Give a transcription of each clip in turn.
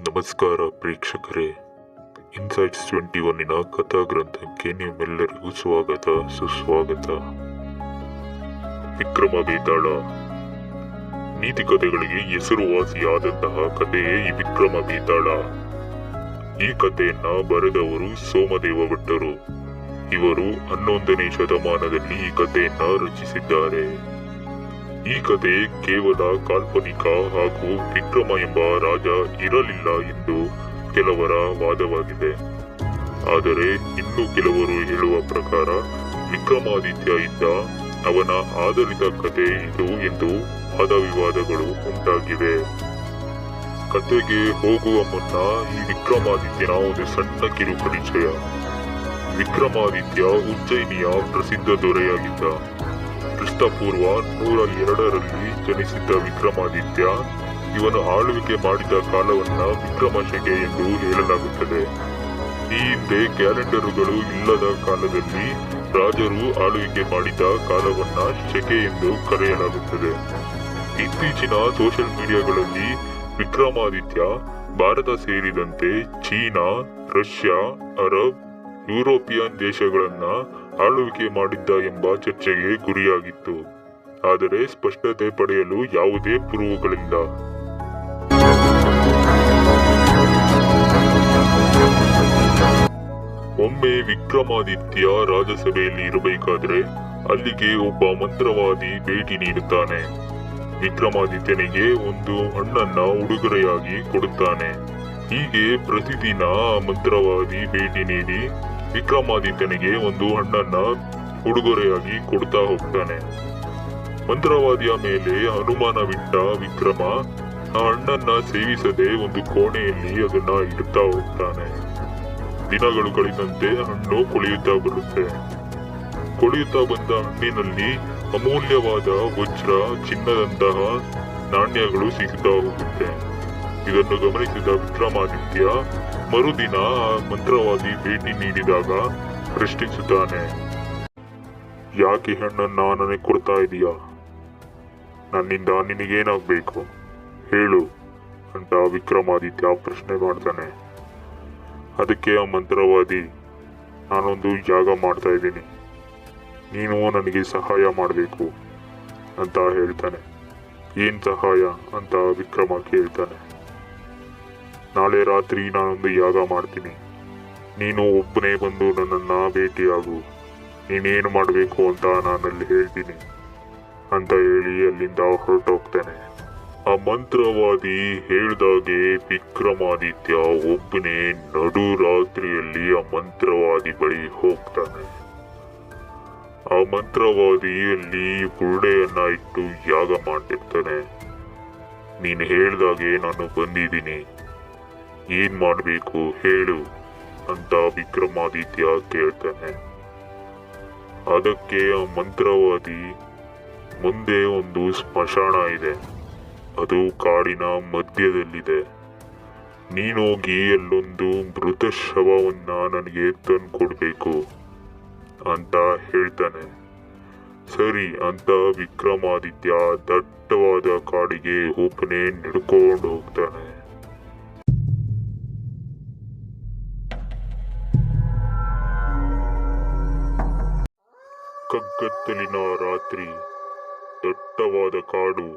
ನಮಸ್ಕಾರ ಪ್ರೇಕ್ಷಕರೇ, ಇನ್ಸೈಟ್ಸ್ 21ನ ಕಥಾಗ್ರಂಥಕ್ಕೆ ನಿಮ್ಮೆಲ್ಲರಿಗೂ ಸ್ವಾಗತ ಸುಸ್ವಾಗತ. ವಿಕ್ರಮ ಬೇತಾಳ ನೀತಿ ಕಥೆಗಳಿಗೆ ಹೆಸರುವಾಸಿಯಾದಂತಹ ಕಥೆಯೇ ಈ ವಿಕ್ರಮ ಬೇತಾಳ. ಈ ಕಥೆಯನ್ನ ಬರೆದವರು ಸೋಮದೇವ ಭಟ್ಟರು. ಇವರು 11ನೇ ಶತಮಾನದಲ್ಲಿ ಈ ಕಥೆಯನ್ನ ರಚಿಸಿದ್ದಾರೆ. ಈ ಕಥೆ ಕೇವಲ ಕಾಲ್ಪನಿಕ ಹಾಗೂ ವಿಕ್ರಮ ಎಂಬ ರಾಜ ಇರಲಿಲ್ಲ ಎಂದು ಕೆಲವರ ವಾದವಾಗಿದೆ. ಆದರೆ ಇನ್ನು ಕೆಲವರು ಹೇಳುವ ಪ್ರಕಾರ ವಿಕ್ರಮಾದಿತ್ಯ ಇದ್ದ, ಅವನ ಆಧಾರಿತ ಕಥೆ ಇದು ಎಂದು ವಾದವಿವಾದಗಳು ಉಂಟಾಗಿವೆ. ಕಥೆಗೆ ಹೋಗುವ ಮುನ್ನ ಈ ವಿಕ್ರಮಾದಿತ್ಯನ ಒಂದು ಸಣ್ಣ ಕಿರು ಪರಿಚಯ. ವಿಕ್ರಮಾದಿತ್ಯ ಉಜ್ಜಯಿನಿಯ ಪ್ರಸಿದ್ಧ ದೊರೆಯಾಗಿದ್ದ. ಕ್ರಿಸ್ತಪೂರ್ವ 102ರಲ್ಲಿ ಜನಿಸಿದ್ದ ವಿಕ್ರಮಾದಿತ್ಯ ಇವನು ಆಳ್ವಿಕೆ ಮಾಡಿದ ಕಾಲವನ್ನ ವಿಕ್ರಮ ಶಕೆ ಎಂದು ಹೇಳಲಾಗುತ್ತದೆ. ಈ ಹಿಂದೆ ಕ್ಯಾಲೆಂಡರುಗಳು ಇಲ್ಲದ ಕಾಲದಲ್ಲಿ ರಾಜರು ಆಳ್ವಿಕೆ ಮಾಡಿದ ಕಾಲವನ್ನ ಶಕೆ ಎಂದು ಕರೆಯಲಾಗುತ್ತದೆ. ಇತ್ತೀಚಿನ ಸೋಷಿಯಲ್ ಮೀಡಿಯಾಗಳಲ್ಲಿ ವಿಕ್ರಮಾದಿತ್ಯ ಭಾರತ ಸೇರಿದಂತೆ ಚೀನಾ, ರಷ್ಯಾ, ಅರಬ್, ಯುರೋಪಿಯನ್ ದೇಶಗಳನ್ನ ಆಳ್ವಿಕೆ ಮಾಡಿದ್ದ ಎಂಬ ಚರ್ಚೆಗೆ ಗುರಿಯಾಗಿತ್ತು. ಆದರೆ ಸ್ಪಷ್ಟತೆ ಪಡೆಯಲು ಯಾವುದೇ ಪುರಾವೆಗಳಿಲ್ಲ. ಒಮ್ಮೆ ವಿಕ್ರಮಾದಿತ್ಯ ರಾಜಸಭೆಯಲ್ಲಿ ಇರಬೇಕಾದ್ರೆ ಅಲ್ಲಿಗೆ ಒಬ್ಬ ಮಂತ್ರವಾದಿ ಭೇಟಿ ನೀಡುತ್ತಾನೆ. ವಿಕ್ರಮಾದಿತ್ಯನಿಗೆ ಒಂದು ಹಣ್ಣನ್ನ ಉಡುಗೊರೆಯಾಗಿ ಕೊಡುತ್ತಾನೆ. ಹೀಗೆ ಪ್ರತಿದಿನ ಮಂತ್ರವಾದಿ ಭೇಟಿ ನೀಡಿ ವಿಕ್ರಮಾದಿತ್ಯನಿಗೆ ಒಂದು ಹಣ್ಣನ್ನ ಉಡುಗೊರೆಯಾಗಿ ಕೊಡ್ತಾ ಹೋಗ್ತಾನೆ. ಮಂತ್ರವಾದಿಯ ಮೇಲೆ ಅನುಮಾನವಿಟ್ಟ ವಿಕ್ರಮ ಆ ಹಣ್ಣನ್ನ ಸೇವಿಸದೆ ಒಂದು ಕೋಣೆಯಲ್ಲಿ ಅದನ್ನ ಇಡ್ತಾ ಹೋಗ್ತಾನೆ. ದಿನಗಳು ಕಳೆದಂತೆ ಹಣ್ಣು ಕೊಳೆಯುತ್ತಾ ಬರುತ್ತೆ. ಕೊಳೆಯುತ್ತಾ ಬಂದ ಹಣ್ಣಿನಲ್ಲಿ ಅಮೂಲ್ಯವಾದ ವಜ್ರ, ಚಿನ್ನದಂತಹ ನಾಣ್ಯಗಳು ಸಿಗುತ್ತಾ ಹೋಗುತ್ತೆ. ಇದನ್ನು ಗಮನಿಸಿದ ವಿಕ್ರಮಾದಿತ್ಯ ಮರುದಿನ ಆ ಮಂತ್ರವಾದಿ ಭೇಟಿ ನೀಡಿದಾಗ ಪ್ರಶ್ನಿಸುತ್ತಾನೆ, ಯಾಕೆ ಹಣ್ಣನ್ನ ನನಗೆ ಕೊಡ್ತಾ ಇದೀಯಾ? ನನ್ನಿಂದ ನಿನಗೇನಾಗ್ಬೇಕು ಹೇಳು ಅಂತ ವಿಕ್ರಮಾದಿತ್ಯ ಪ್ರಶ್ನೆ ಮಾಡ್ತಾನೆ. ಅದಕ್ಕೆ ಆ ಮಂತ್ರವಾದಿ, ನಾನೊಂದು ಯಾಗ ಮಾಡ್ತಾ ಇದ್ದೀನಿ, ನೀನು ನನಗೆ ಸಹಾಯ ಮಾಡಬೇಕು ಅಂತ ಹೇಳ್ತಾನೆ. ಏನ್ ಸಹಾಯ ಅಂತ ವಿಕ್ರಮ ಕೇಳ್ತಾನೆ. ನಾಳೆ ರಾತ್ರಿ ನಾನೊಂದು ಯಾಗ ಮಾಡ್ತೀನಿ, ನೀನು ಒಬ್ಬನೇ ಬಂದು ನನ್ನನ್ನ ಭೇಟಿಯಾಗು, ನೀನೇನು ಮಾಡಬೇಕು ಅಂತ ನಾನಲ್ಲಿ ಹೇಳ್ತೀನಿ ಅಂತ ಹೇಳಿ ಅಲ್ಲಿಂದ ಹೊರಟೋಗ್ತಾನೆ. ಆ ಮಂತ್ರವಾದಿ ಹೇಳ್ದಾಗೆ ವಿಕ್ರಮಾದಿತ್ಯ ಒಬ್ಬನೇ ನಡು ರಾತ್ರಿಯಲ್ಲಿ ಆ ಮಂತ್ರವಾದಿ ಬಳಿ ಹೋಗ್ತಾನೆ. ಆ ಮಂತ್ರವಾದಿಯಲ್ಲಿ ಬುರುಡೆಯನ್ನ ಇಟ್ಟು ಯಾಗ ಮಾಡ್ತಿರ್ತಾನೆ. ನೀನು ಹೇಳ್ದಾಗೆ ನಾನು ಬಂದಿದ್ದೀನಿ, ಏನ್ ಮಾಡಬೇಕು ಹೇಳು ಅಂತ ವಿಕ್ರಮಾದಿತ್ಯ ಕೇಳ್ತಾನೆ. ಅದಕ್ಕೆ ಆ ಮಂತ್ರವಾದಿ, ಮುಂದೆ ಒಂದು ಸ್ಮಶಾನ ಇದೆ, ಅದು ಕಾಡಿನ ಮಧ್ಯದಲ್ಲಿದೆ, ನೀನೋಗಿ ಅಲ್ಲೊಂದು ಮೃತ ಶವವನ್ನ ನನಗೆ ತಂದ್ಕೊಡ್ಬೇಕು ಅಂತ ಹೇಳ್ತಾನೆ. ಸರಿ ಅಂತ ವಿಕ್ರಮಾದಿತ್ಯ ದಟ್ಟವಾದ ಕಾಡಿಗೆ ಒಬ್ಬನೇ ನಡ್ಕೊಂಡು ಹೋಗ್ತಾನೆ. ಕಗ್ಗತ್ತಲಿನ ರಾತ್ರಿ, ದಟ್ಟವಾದ ಕಾಡು,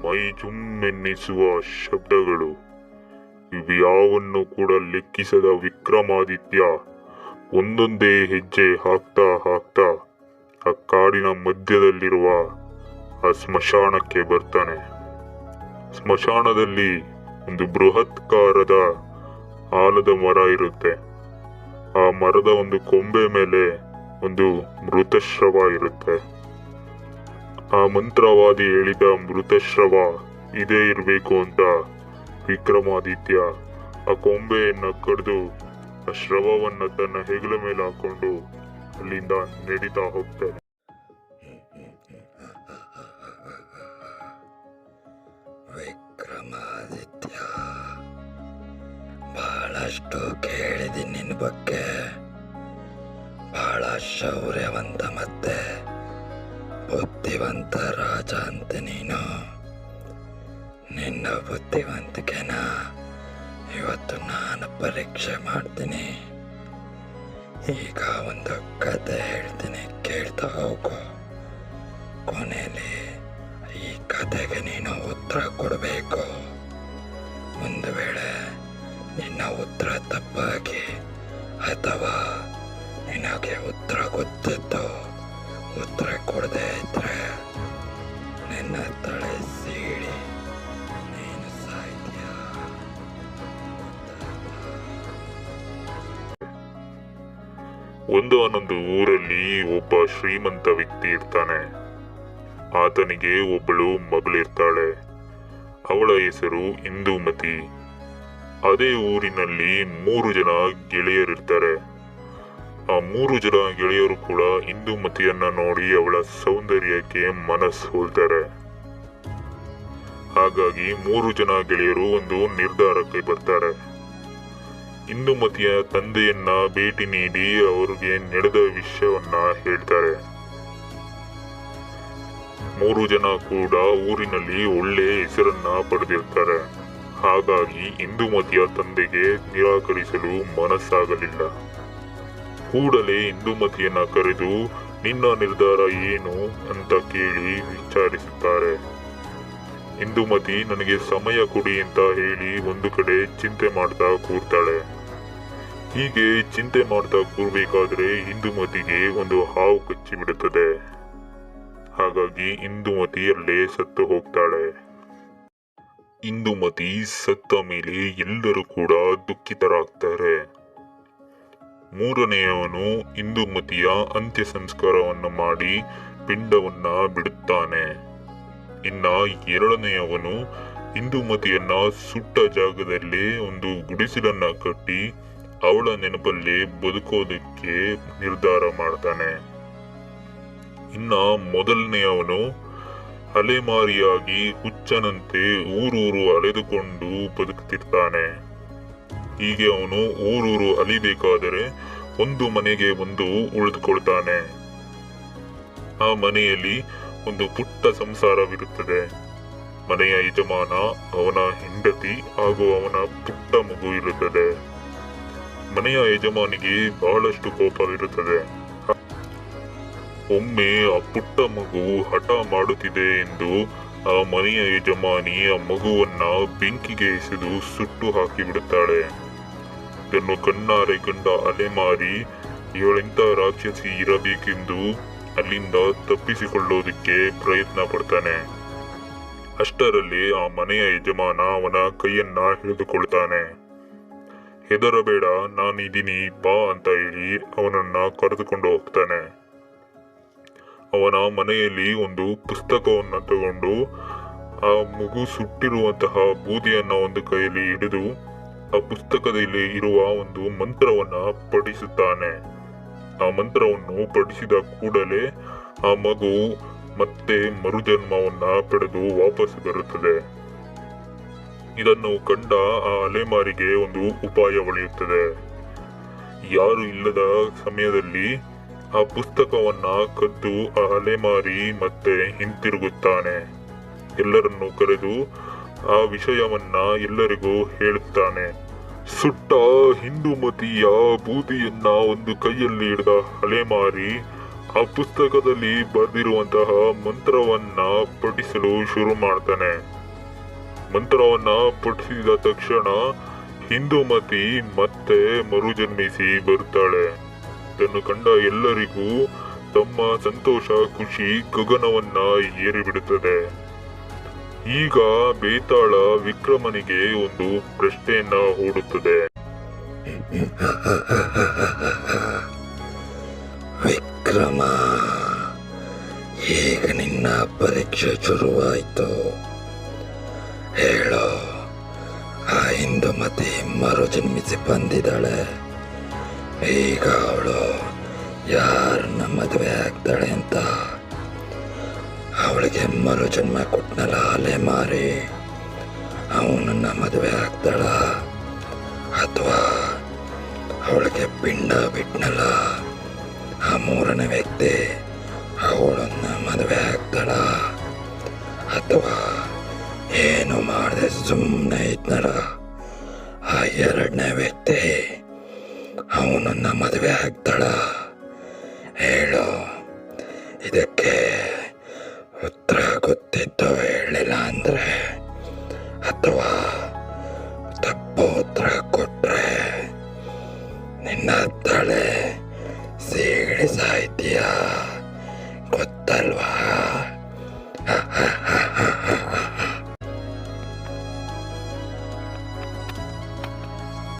ಮೈ ಜುಮ್ಮೆನ್ನಿಸುವ ಶಬ್ದಗಳು, ಇವ್ಯಾವನ್ನು ಕೂಡ ಲೆಕ್ಕಿಸದ ವಿಕ್ರಮಾದಿತ್ಯ ಒಂದೊಂದೇ ಹೆಜ್ಜೆ ಹಾಕ್ತಾ ಹಾಕ್ತಾ ಆ ಕಾಡಿನ ಮಧ್ಯದಲ್ಲಿರುವ ಆ ಸ್ಮಶಾನಕ್ಕೆ ಬರ್ತಾನೆ. ಸ್ಮಶಾನದಲ್ಲಿ ಒಂದು ಬೃಹತ್ಕಾರದ ಆಲದ ಮರ ಇರುತ್ತೆ. ಆ ಮರದ ಒಂದು ಕೊಂಬೆ ಮೇಲೆ ಒಂದು ಮೃತಶ್ರವ ಇರುತ್ತೆ. ಆ ಮಂತ್ರವಾದಿ ಹೇಳಿದ ಮೃತಶ್ರವ ಇದೇ ಇರಬೇಕು ಅಂತ ವಿಕ್ರಮಾದಿತ್ಯ ಆ ಕೊಂಬೆಯನ್ನ ಕಡಿದು ಆ ಶ್ರವವನ್ನ ತನ್ನ ಹೆಗಲ ಮೇಲೆ ಹಾಕೊಂಡು ಅಲ್ಲಿಂದ ನಡೀತಾ ಹೋಗ್ತಾನೆ. ವಿಕ್ರಮಾದಿತ್ಯ, ಬಹಳಷ್ಟು ಕೇಳಿದ್ದೀನಿ ನಿನ್ನ ಬಗ್ಗೆ. ಬಹಳ ಶೌರ್ಯವಂತ ಮತ್ತೆ ಬುದ್ಧಿವಂತ ರಾಜ ಅಂತ ನೀನು. ನಿನ್ನ ಬುದ್ಧಿವಂತಿಕೆನ ಇವತ್ತು ನಾನು ಪರೀಕ್ಷೆ ಮಾಡ್ತೀನಿ. ಈಗ ಒಂದು ಕತೆ ಹೇಳ್ತೀನಿ, ಕೇಳ್ತಾ ಹೋಗು. ಕೊನೆಯಲ್ಲಿ ಈ ಕತೆಗೆ ನೀನು ಉತ್ತರ ಕೊಡಬೇಕು. ಒಂದು ವೇಳೆ ನಿನ್ನ ಉತ್ತರ ತಪ್ಪಾಗಿ ಅಥವಾ ನಿನಗೆ ಉತ್ತರ ಗೊತ್ತಿದ್ದು ಉತ್ತರ ಕೊಡದೇ ಇದ್ರೆ ನಿನ್ನ ತಲೆ ಸೀಳಿ ನೀನು ಸಾಯ್ತೀಯ. ಒಂದೊಂದು ಊರಲ್ಲಿ ಒಬ್ಬ ಶ್ರೀಮಂತ ವ್ಯಕ್ತಿ ಇರ್ತಾನೆ. ಆತನಿಗೆ ಒಬ್ಬಳು ಮಗಳಿರ್ತಾಳೆ. ಅವಳ ಹೆಸರು ಇಂದುಮತಿ. ಅದೇ ಊರಿನಲ್ಲಿ 3 ಜನ ಗೆಳೆಯರಿರ್ತಾರೆ. ಆ 3 ಜನ ಗೆಳೆಯರು ಕೂಡ ಇಂದುಮತಿಯನ್ನ ನೋಡಿ ಅವಳ ಸೌಂದರ್ಯಕ್ಕೆ ಮನಸೋಲ್ತಾರೆ. ಹಾಗಾಗಿ 3 ಜನ ಗೆಳೆಯರು ಒಂದು ನಿರ್ಧಾರಕ್ಕೆ ಬರ್ತಾರೆ. ಇಂದುಮತಿಯ ತಂದೆಯನ್ನ ಭೇಟಿ ನೀಡಿ ಅವರಿಗೆ ನಡೆದ ವಿಷಯವನ್ನ ಹೇಳ್ತಾರೆ. 3 ಜನ ಕೂಡ ಊರಿನಲ್ಲಿ ಒಳ್ಳೆ ಹೆಸರನ್ನ ಪಡೆದಿರ್ತಾರೆ. ಹಾಗಾಗಿ ಇಂದುಮತಿಯ ತಂದೆಗೆ ನಿರಾಕರಿಸಲು ಮನಸ್ಸಾಗಲಿಲ್ಲ. ಕೂಡಲೇ ಇಂದುಮತಿಯನ್ನ ಕರೆದು ನಿನ್ನ ನಿರ್ಧಾರ ಏನು ಅಂತ ಕೇಳಿ ವಿಚಾರಿಸುತ್ತಾರೆ. ಇಂದುಮತಿ ನನಗೆ ಸಮಯ ಕೊಡಿ ಅಂತ ಹೇಳಿ ಒಂದು ಕಡೆ ಚಿಂತೆ ಮಾಡ್ತಾ ಕೂರ್ತಾಳೆ. ಹೀಗೆ ಚಿಂತೆ ಮಾಡ್ತಾ ಕೂರ್ಬೇಕಾದ್ರೆ ಇಂದುಮತಿಗೆ ಒಂದು ಹಾವು ಕಚ್ಚಿಬಿಡುತ್ತದೆ. ಹಾಗಾಗಿ ಇಂದುಮತಿ ಅಲ್ಲೇ ಸತ್ತು ಹೋಗ್ತಾಳೆ. ಇಂದುಮತಿ ಸತ್ತ ಮೇಲೆ ಎಲ್ಲರೂ ಕೂಡ ದುಃಖಿತರಾಗ್ತಾರೆ. 3ನೇಯವನು ಇಂದುಮತಿಯ ಅಂತ್ಯ ಸಂಸ್ಕಾರವನ್ನು ಮಾಡಿ ಪಿಂಡವನ್ನ ಬಿಡುತ್ತಾನೆ. ಇನ್ನ 2ನೇಯವನು ಇಂದುಮತಿಯನ್ನ ಸುಟ್ಟ ಜಾಗದಲ್ಲೇ ಒಂದು ಗುಡಿಸಲನ್ನ ಕಟ್ಟಿ ಅವಳ ನೆನಪಲ್ಲೇ ಬದುಕೋದಕ್ಕೆ ನಿರ್ಧಾರ ಮಾಡ್ತಾನೆ. ಇನ್ನ 1ನೇಯವನು ಅಲೆಮಾರಿಯಾಗಿ ಹುಚ್ಚನಂತೆ ಊರೂರು ಅಲೆದುಕೊಂಡು ಬದುಕ್ತಿರ್ತಾನೆ. ಹೀಗೆ ಅವನು ಊರೂರು ಅಲಿಬೇಕಾದರೆ ಒಂದು ಮನೆಗೆ ಒಂದು ಉಳಿದುಕೊಳ್ತಾನೆ. ಆ ಮನೆಯಲ್ಲಿ ಒಂದು ಪುಟ್ಟ ಸಂಸಾರವಿರುತ್ತದೆ. ಮನೆಯ ಯಜಮಾನ, ಅವನ ಹೆಂಡತಿ ಹಾಗೂ ಅವನ ಪುಟ್ಟ ಮಗು ಇರುತ್ತದೆ. ಮನೆಯ ಯಜಮಾನಿಗೆ ಬಹಳಷ್ಟು ಕೋಪವಿರುತ್ತದೆ. ಒಮ್ಮೆ ಆ ಪುಟ್ಟ ಮಗು ಹಠ ಮಾಡುತ್ತಿದೆ ಎಂದು ಆ ಮನೆಯ ಯಜಮಾನಿ ಆ ಮಗುವನ್ನ ಬೆಂಕಿಗೆ ಎಸೆದು ಸುಟ್ಟು ಹಾಕಿಬಿಡುತ್ತಾಳೆ. ಇದನ್ನು ಕಣ್ಣಾರೆ ಕಂಡ ಅಲೆಮಾರಿ ಇವಳೆಂತ ರಾಕ್ಷಸಿ ಇರಬೇಕೆಂದು ಅಲ್ಲಿಂದ ತಪ್ಪಿಸಿಕೊಳ್ಳೋದಕ್ಕೆ ಪ್ರಯತ್ನ ಪಡ್ತಾನೆ. ಅಷ್ಟರಲ್ಲಿ ಆ ಮನೆಯ ಯಜಮಾನ ಅವನ ಕೈಯನ್ನ ಹಿಡಿದುಕೊಳ್ತಾನೆ. ಹೆದರಬೇಡ, ನಾನಿದ್ದೀನಿ ಬಾ ಅಂತ ಹೇಳಿ ಅವನನ್ನ ಕರೆದುಕೊಂಡು ಹೋಗ್ತಾನೆ. ಅವನ ಮನೆಯಲ್ಲಿ ಒಂದು ಪುಸ್ತಕವನ್ನ ತಗೊಂಡು ಆ ಮಗು ಸುಟ್ಟಿರುವಂತಹ ಬೂದಿಯನ್ನ ಒಂದು ಕೈಯಲ್ಲಿ ಹಿಡಿದು ಆ ಪುಸ್ತಕದಲ್ಲಿ ಇರುವ ಒಂದು ಮಂತ್ರವನ್ನ ಪಠಿಸುತ್ತಾನೆ. ಆ ಮಂತ್ರವನ್ನು ಪಠಿಸಿದ ಕೂಡಲೇ ಆ ಮಗು ಮತ್ತೆ ಮರುಜನ್ಮವನ್ನ ಪಡೆದು ವಾಪಸ್ ಬರುತ್ತದೆ. ಇದನ್ನು ಕಂಡ ಆ ಅಲೆಮಾರಿಗೆ ಒಂದು ಉಪಾಯ ಒಳೆಯುತ್ತದೆ. ಯಾರು ಇಲ್ಲದ ಸಮಯದಲ್ಲಿ ಆ ಪುಸ್ತಕವನ್ನ ಕದ್ದು ಆ ಅಲೆಮಾರಿ ಮತ್ತೆ ಹಿಂತಿರುಗುತ್ತಾನೆ. ಎಲ್ಲರನ್ನು ಕರೆದು ಆ ವಿಷಯವನ್ನ ಎಲ್ಲರಿಗೂ ಹೇಳುತ್ತಾನೆ. ಸುಟ್ಟ ಇಂದುಮತಿಯ ಬೂದಿಯನ್ನ ಒಂದು ಕೈಯಲ್ಲಿ ಹಿಡಿದ ಅಲೆಮಾರಿ ಆ ಪುಸ್ತಕದಲ್ಲಿ ಬರೆದಿರುವಂತಹ ಮಂತ್ರವನ್ನ ಪಠಿಸಲು ಶುರು ಮಾಡ್ತಾನೆ. ಮಂತ್ರವನ್ನ ಪಠಿಸಿದ ತಕ್ಷಣ ಇಂದುಮತಿ ಮತ್ತೆ ಮರುಜನ್ಮಿಸಿ ಬರ್ತಾಳೆ. ಇದನ್ನು ಕಂಡ ಎಲ್ಲರಿಗೂ ತಮ್ಮ ಸಂತೋಷ, ಖುಷಿ ಗಗನವನ್ನ ಏರಿಬಿಡುತ್ತದೆ. ಈಗ ಬೇತಾಳ ವಿಕ್ರಮನಿಗೆ ಒಂದು ಪ್ರಶ್ನೆಯನ್ನ ಹೂಡುತ್ತದೆ. ವಿಕ್ರಮ, ಈಗ ನಿನ್ನ ಪರೀಕ್ಷೆ ಶುರುವಾಯಿತು. ಹೇಳೋ, ಆ ಇಂದುಮತಿ ಮರುಜನ್ಮಿಸಿ ಬಂದಿದ್ದಾಳೆ. ಈಗ ಅವಳು ಯಾರನ್ನ ಮದುವೆ ಆಗ್ತಾಳೆ ಅಂತ ಅವಳಿಗೆ ಮರುಜನ್ಮ ಕೊಟ್ಟನಲ್ಲ ಅಲೆಮಾರಿ, ಅವನನ್ನ ಮದುವೆ ಆಗ್ತಾಳ ಅಥವಾ ಅವಳಿಗೆ ಪಿಂಡ ಬಿಟ್ನಲ್ಲ ಆ 3ನೇ ವ್ಯಕ್ತಿ, ಅವಳನ್ನ ಮದುವೆ ಆಗ್ತಾಳ ಅಥವಾ ಏನು ಮಾಡದೆ ಸುಮ್ಮನೆ ಇದ್ನಲ್ಲ ಆ ಎರಡನೇ ವ್ಯಕ್ತಿ ಅವನನ್ನ ಮದುವೆ ಆಗ್ತಾಳ? ಹೇಳು. ಇದಕ್ಕೆ ಉತ್ತರ ಗೊತ್ತಿತ್ತು ಹೇಳಿಲ್ಲ ಅಂದ್ರೆ, ಅಥವಾ ತಪ್ಪು ಉತ್ತರ ಕೊಟ್ರೆ ನಿನ್ನ ತಲೆ ಸೀಗಡಿ ಸಾಯ್ತೀಯಾ?